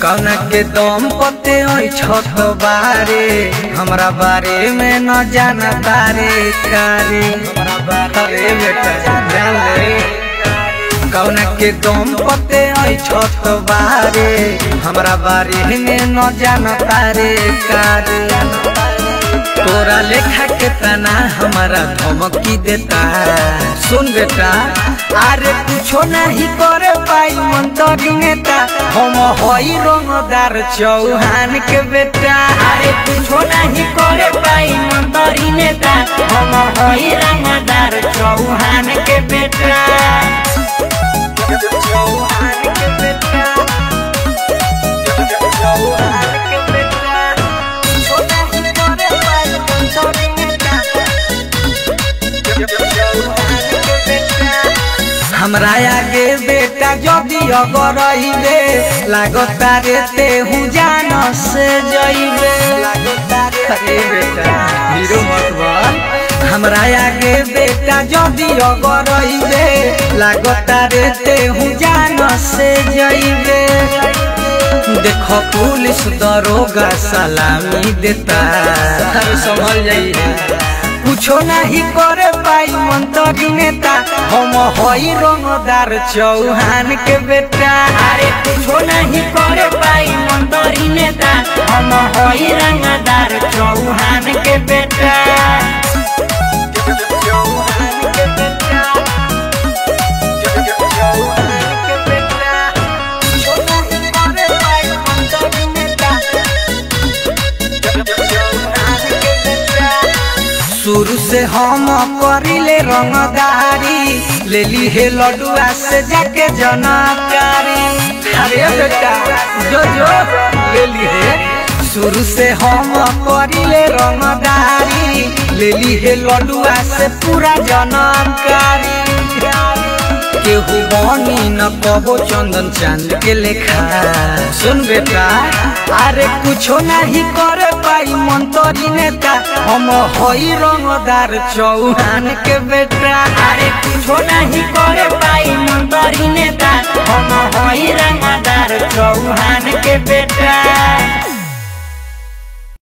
कौना के दम पते छत बारे हमरा बारे में न जाना तारे कारे अरे बेटा जान ले कौना के दम पते छत बारे हमरा बारे में न जाना तारे कारे तोरा लेखा के तना हमारा धमकी देता सुन बेटा अरे कुछो नहीं करे पाई मंत्री नेता हम हई रंगदार चौहान के बेटा अरे कुछो नहीं करे पाई मंत्री नेता हम हई रंगदार चौहान के बेटा चौहान के बेटा चौहान के बेटा कुछो नहीं करे पाई मंत्री नेता चौहान के बेटा हमरा आगे बेटा जदी अगर रहिबे लागता रे तेहू जान से जइबे लागता रे बेटा हीरो मत बन हमरा आगे बेटा जदी अगर रहिबे लागता रे तेहू जान से जइबे देखो पुलिस दरोगा सलामी देता संभल जाइए कुछो नहीं करे पाई मंत्री नेता हम हई रंगदार चौहान के बेटा अरे कुछो नहीं करे पाई मंत्री नेता हम हई रंगदार चौहान के बेटा चौहान के बेटा चौहान के बेटा कुछो नहीं करे पाई मंत्री नेता चौहान के बेटा शुरू से हम करिले रंगदारी ले ली हे लडुआ से जाके जनकारी अरे बेटा जो ले ली हे शुरू से हम करिले रंगदारी ले ली हे लडुआ से पूरा जनकारी केहू बनी न कबो चंदन चांद के लेखा सुन बेटा अरे कुछो नहीं करे पाई मंत्री नेता हम हई रंगदार चौहान के बेटा अरे कुछो नहीं करे पाई मंत्री नेता हम हई रंगदार चौहान के बेटा।